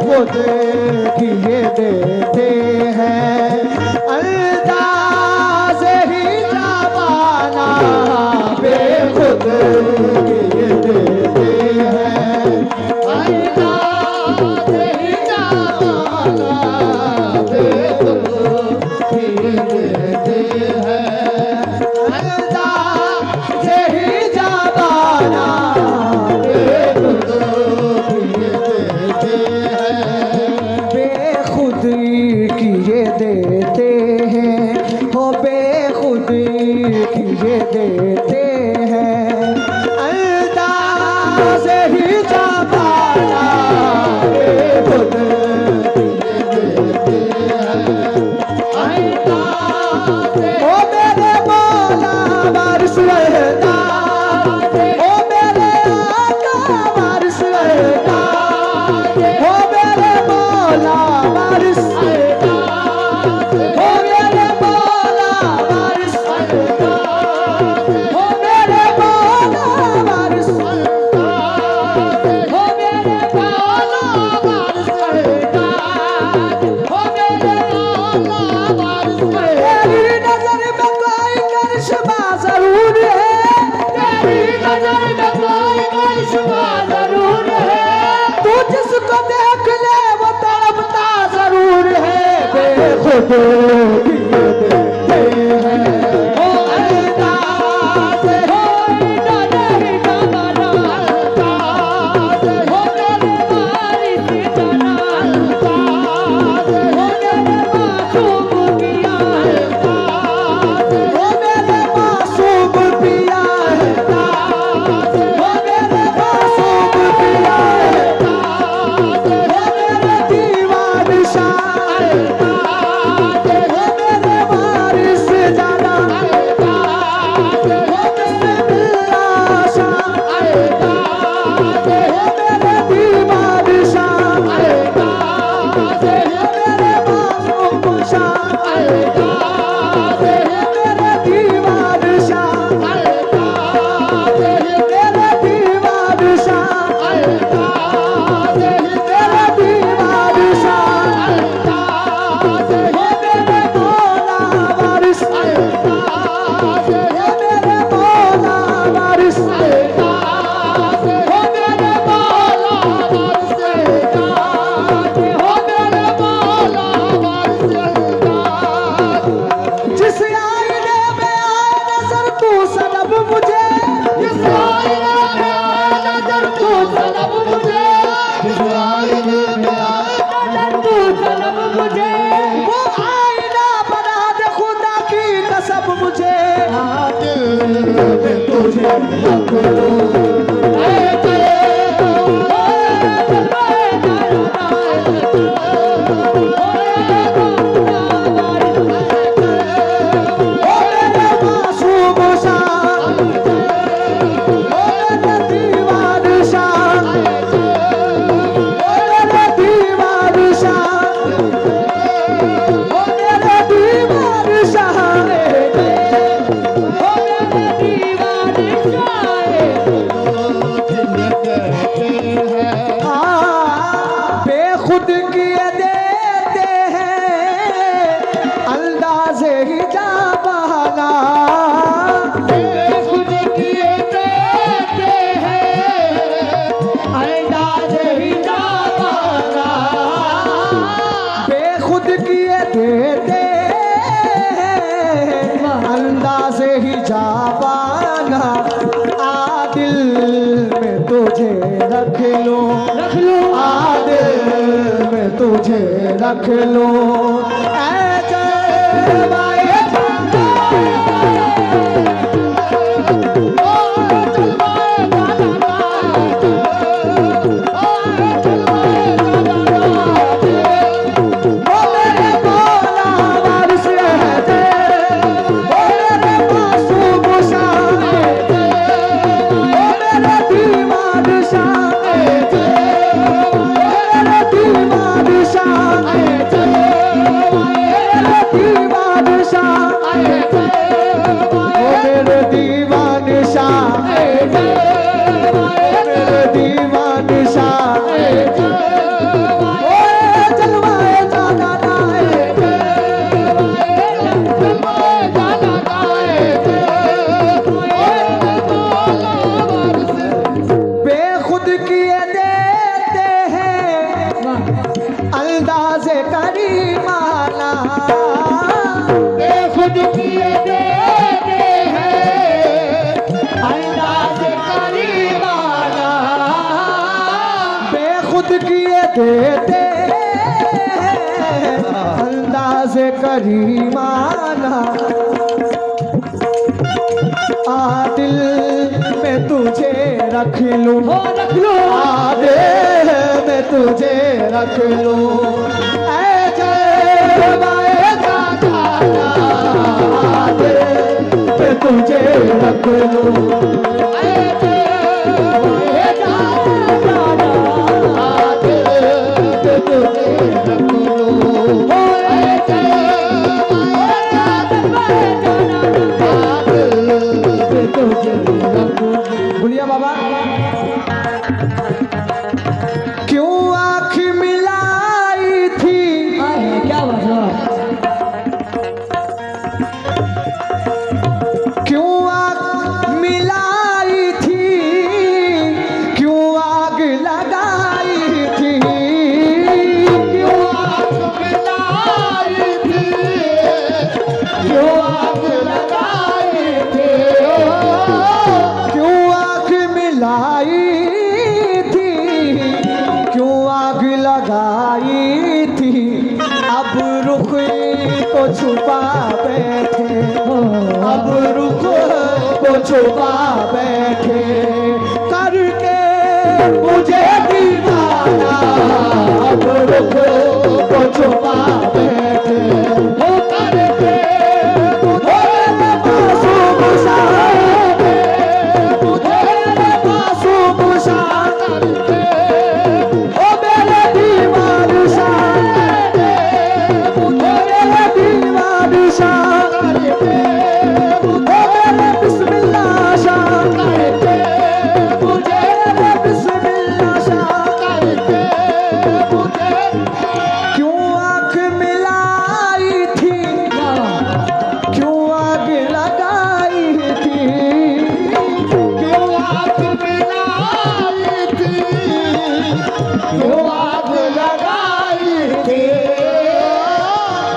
खुद किए देते हैं अंदाज ही जाबाना बेखुद किए देते हैं अंदाज ही जाबाना बेखुद किए देते हैं अंदाज ही जाबाना बेखुद किए देते हैं बेखुद किए देते हैं हो बेखुद किए देते हैं अंदाज ही जाबाना बेखुद किए देते हैं अंदाज ओ मेरे मौला वारिस रहता ओ मेरे आका वारिस रहता ओ मेरे मौला वारिस रहता ओ मेरे मौला वारिस रहता ओ मेरे मौला वारिस रहता ओ मेरे मौला वारिस रहता ओ मेरे मौला वारिस रहता तेरी नजर में कोई करिश्मा जरूर है तेरी नजर में कोई करिश्मा जरूर है तू जिसको देख ले वो तड़पता जरूर है बेखुद किए देते हैं ओ अंदाज हो नजर जमाना अंदाज हो मेरे वारिस जाना अंदाज हो मेरे मासूम पिया अंदाज हो मेरे मासूम पिया अंदाज हो मेरे मासूम पिया अंदाज हो मेरे दीवान शाह अंदाज हो मेरे वारिस जाना अंदाज हो मेरे बिल्ला शाह अंदाज हो मेरे दीवान शाह अंदाज हो मेरे मासूम शाह अंदाज हो मेरे दीवान शाह अंदाज हो मेरे दीवान शाह अंदाज हो मेरे दीवान शाह अंदाज हो मेरे मौला वारिस अंदाज हो मेरे मौला वारिस अंदाज हो मेरे मौला वारिस अंदाज हो मेरे मौला वारिस अंदाज जिस आईने में आए नजर तू सनम मुझे जिस आईने में आए नजर तू सनम मुझे जिस आईने में आए नजर तू सनम मुझे वो आईना बना दे खुदा की कसम मुझे दिल में तुझे रख लूं ऐ मासूम शाह ओ मेरे दीवान शाह ओ मेरे दीवान शाह ओ मेरे दीवान शाह ओ मेरे दीवान शाह बेखुद किए देते हैं अंदाज ही जाबाना बेखुद किए देते हैं अंदाज ही जाबाना बेखुद किए देते हैं अंदाज ही जाबाना आदिल में तुझे रख लो आदिल में तुझे रख लो ऐ जलवाए खुद किए देते अंदाज़े करीमाना दिल में तुझे रख लूं, दिल में तुझे रख लूं, ऐ जलवाए दादा दिल में तुझे रख लूं, ऐ जलवाए दादा दिल में तुझे रख लूं, ऐ भुलिया बाबा क्यों आँख मिलाई थी, क्या बात है, क्यों आँख मिलाई थी, क्यों आग लगाई थी, क्यों आँख मिलाई थी, क्यों आग लगाई थी, लाई थी, क्यों आग लगाई थी, अब रुख को छुपा बैठे, अब रुख को छुपा बैठे, करके मुझे दीवाना, अब रुख को छुपा बैठे, हो करके मुझे मासूम सा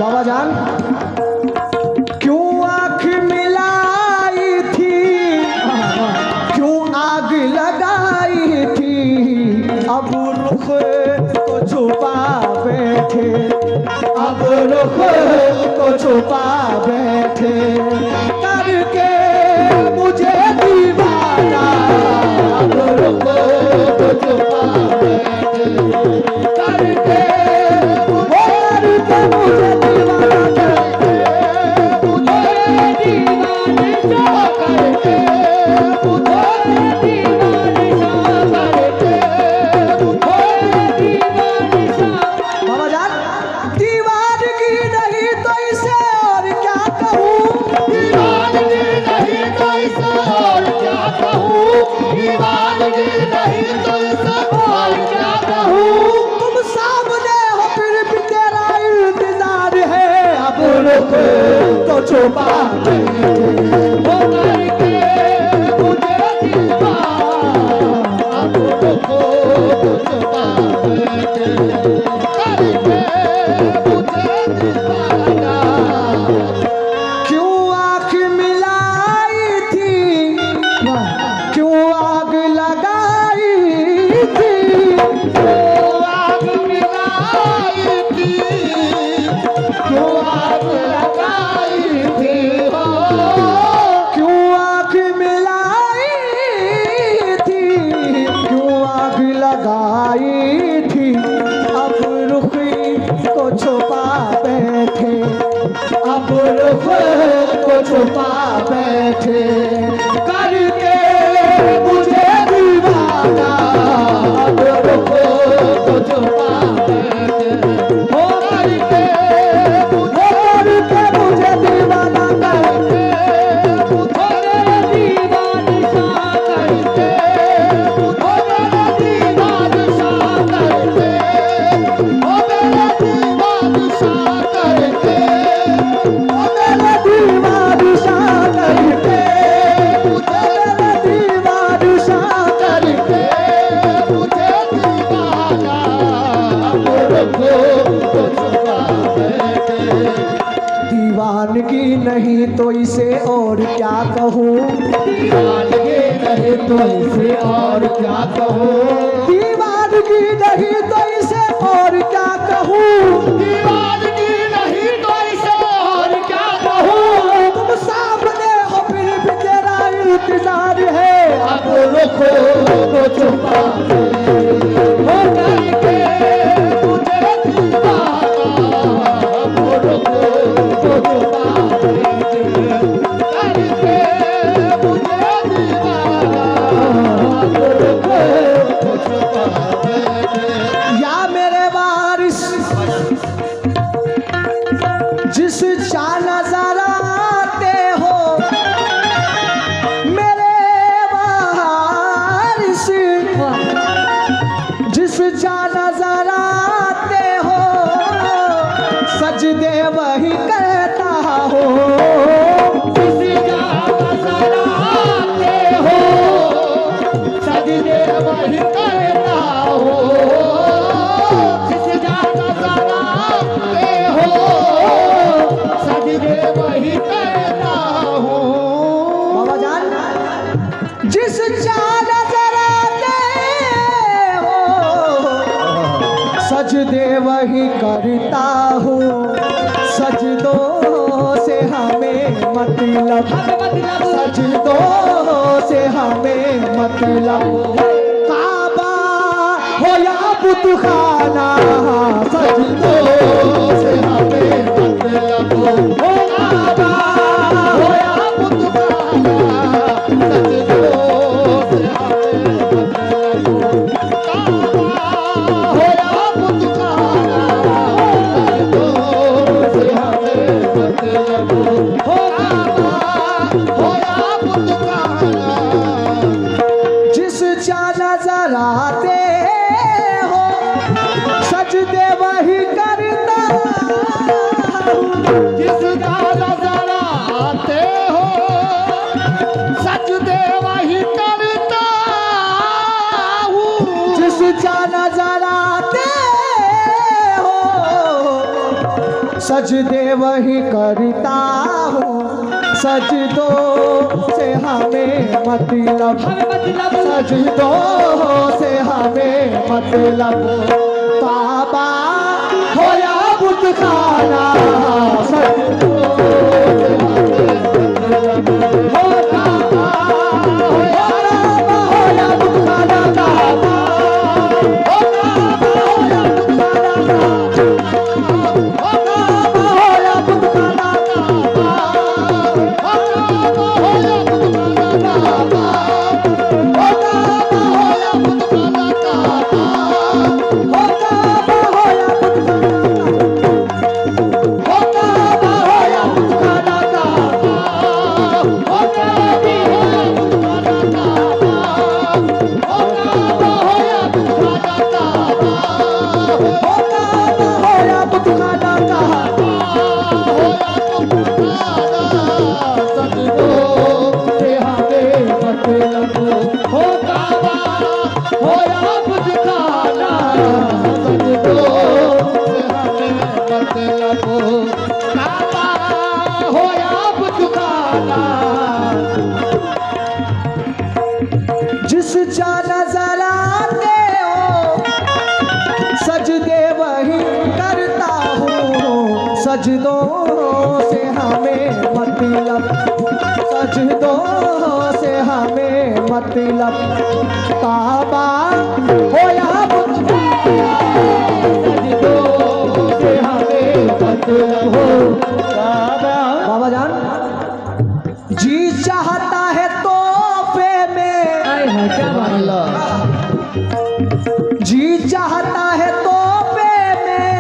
बाबा जान क्यों आँख मिलाई थी, क्यों आग लगाई थी, अब रुख को छुपा बैठे, अब रुख को छुपा बैठे, करके मुझे दीवाना, अब रुख को छुपा बैठे, करके मुझे दीवाना करके, मुझे दीवाना करके, मुझे दीवाना करके, मुझे दीवाना। बाबा जान दीवानगी नहीं तो इसे और क्या कहूँ, दीवानगी नहीं तो इसे और क्या कहूँ, दीवानगी नहीं तो इसे और क्या कहूँ, तुम सामने हो फिर भी तेरा इंतजार है, अब रुख को छुपा बैठे, वो करके मुझे दीवाना, अब रुख को छुपा बैठे, करके मुझे दीवाना, क्यों आँख मिलाई थी, क्यों आग लगाई थी, क्यों आग मिलाई थी, क्यों आग लगाई थी, क्यों आग मिलाई थी, क्यों आग लगाई थी, अब रुख को छुपा बैठे, अब रुख को छुपा बैठे, करके मुझे दीवाना, अब रुख को छुपा बैठे, हो करके मुझे दीवाना करके, मुझे दीवाना करके, मुझे दीवाना करके, ओ मेरे दीवाना करके, ओ मेरे दीवाना करके, मुझे दीवाना करके, मुझे दीवाना, अब रुख को छुपा बैठे, दीवानगी नहीं तो इसे और क्या कहूँ, दीवानगी नहीं तो इसे और क्या कहूँ, दीवानगी नहीं तो इसे और क्या कहूँ, दीवानगी नहीं तो इसे और क्या कहूँ। तुम सामने हो फिर भी तेरा इंतजार है। अब रुखो को छुपा हो करके तुझे दीवाना, अब रुखो को छुपा करके मुझे दीवाना, अब रुखो को छुपा। या मेरे वारिस जिस जा नजर आते हो, मेरे वारिस जिस जा नजर आते हो, सजदे वही करता हो। किसी जा नजर आते हो, सजदे वही करता हो। किसी जा नजर आते हो, सजदे वही करता हो। बाबा जान जिस जा नजर आते हो, सजदे वही करता हूँ। सजदों से हमें मतलब, सजदों से हमें मतलब। काबा हो या बुतखाना, सजदों से हमें मतलब। हो काबा हो या बुतखाना, सजदों से हमें मतलब। काबा हो या बुतखाना, सजदों से हमें मतलब। हो काबा हो या बुतखाना, जिस जा नजर आते हो, सजदे वही करता हूँ। जिस जा नजर आते हो, सजदे वही करता हूँ। जिस जा नजर आते हो, सजदे वही करता हूँ। सजदों से हमें मतलब, सजदों से हमें मतलब। काबा हो या बुतखाना, सजदों से हमें मतलब। हो काबा हो या बुतखाना, काबा हो काबा हो या बुतखाना, हो काबा हो या बुतखाना, जिस जा नजर आते हो, सजदे वही करता हूँ। सजदों से हमें मतलब, सजदों से हमें मतलब। काबा हो या बुतखाना, सजदों से हमें मतलब हो। बाबा जान जी चाहता है तोहफे में, जी चाहता है तोहफे में,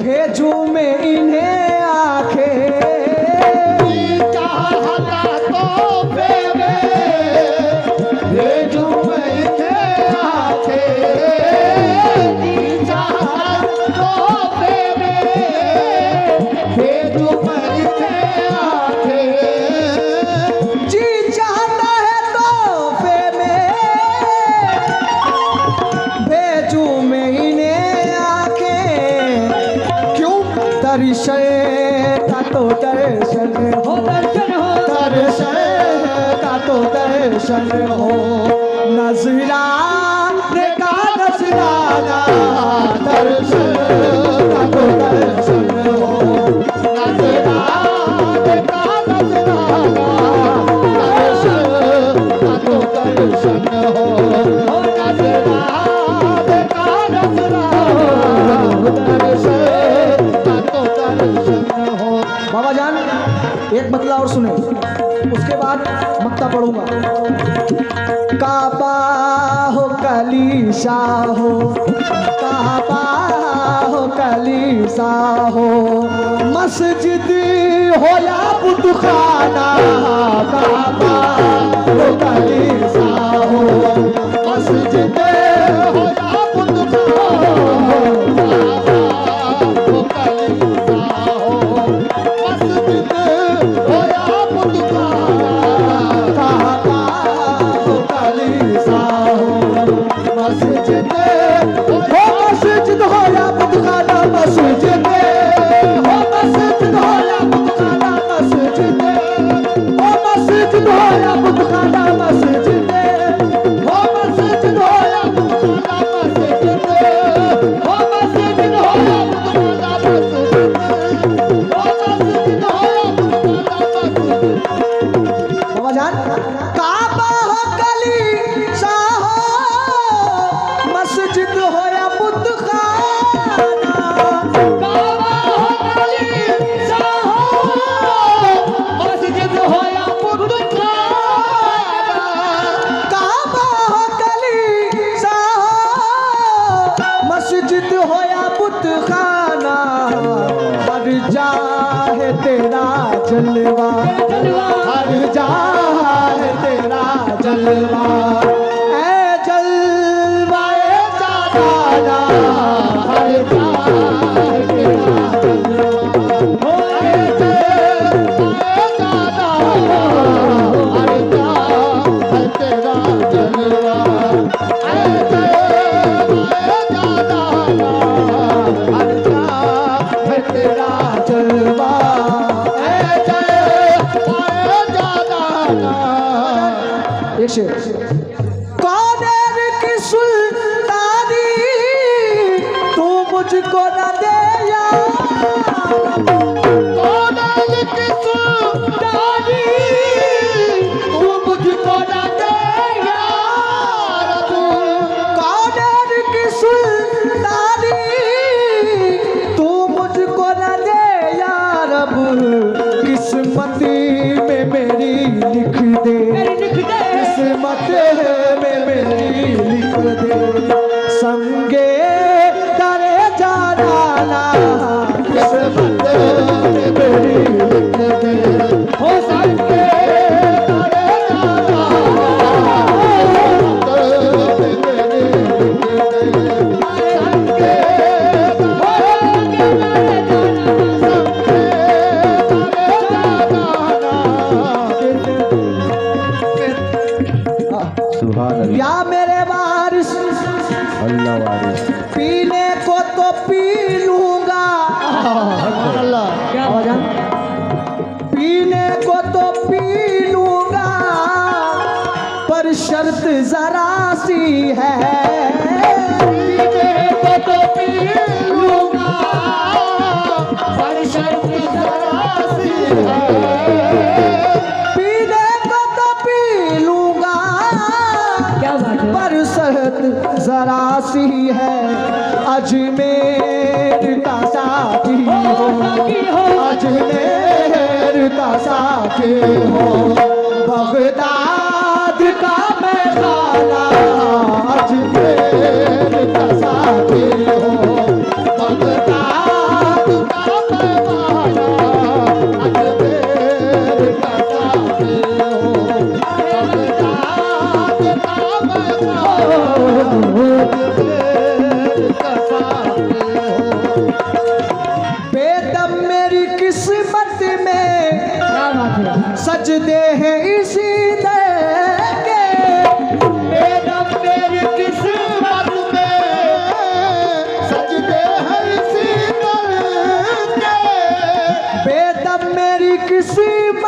भेजूं मैं इन्हें आंखें। जी चाहता तोहफे में, भेजूं मैं इन्हें आंखें। जी चाहता तोहफे में, भेजूं मैं इन्हें आंखें। जी चाहता है तोहफे में, भेजूं मैं इन्हें आंखें। क्यों दर्शन का तो दर्शन हो, दर्शन का तो दर्शन हो। नजराने का नजराना दर्शन का तो दर्शन हो नजराने का नजराना दर्शन का तो दर्शन हो नजराने का नजराना दर्शन का तो दर्शन हो। बाबा जान एक मतला और सुने, उसके बाद मक्ता पढ़ूंगा। काबा हो कलीसा हो, काबा हो कलीसा हो, मस्जिद हो या बुतखाना, काबा हो कलीसा हो, मस्जिद हो या बुतखाना, काबा हो कलीसा हो, मस्जिद हो या बुतखाना, काबा हो कलीसा हो, मस्जिद हो या बुतखाना, मस्जिद हो या बुतखाना, मस्जिद हो या बुतखाना, मस्जिद हो या बुतखाना, मस्जिद हो या बुतखाना, बाबा जान काबा हो कलीसा हो, मस्जिद हो या बुतखाना, काबा हो कलीसा हो, मस्जिद हो या बुतखाना, काबा हो कलीसा हो, मस्जिद हो या बुतखाना, हर जा है तेरा जलवा, हर जा है तेरा जलवा, ऐ जलवाए जाना, हर जा है तेरा जलवा, ऐ जलवाए जाना, हर जा है तेरा जलवा, ऐ जलवाए जाना, हर जा है तेरा जलवा, एक शेर। कौनेर की सुल्तानी तू मुझको न दे यार, कौनेर की सुल्तानी तू मुझको न दे यार, कौनेर की सुल्तानी तू मुझको न दे यार, अब किस्मत में मेरी लिख दे, किस्मत में मेरी लिख दे, संगे दरे जाना, किस्मत में मेरी लिख दे, हो संगे दरे जाना, किस्मत में मेरी लिख दे, संगे या मेरे वारिस अल्लाह वारिस पीने को तो पी लूंगा, क्या पीने को तो पी लूंगा, पर शर्त जरा सी है, पीने को तो पी लूंगा, पर शर्त जरा सी है, पीने को तो पी लूंगा, पर शर्त जरा सी है, अजमेर का साथी हो, अजमेर का साथी हो, बगदाद का मैं खाना, अजमेर का साथी हो, बगदाद का मैं खाना, अजमेर का साथी हो, बगदाद का मैं खाना, बेदम मेरी किस्मत में सजदे हैं इसी दर के, बेदम मेरी किस्मत में सजदे हैं इसी दर के, बेदम मेरी किस्मत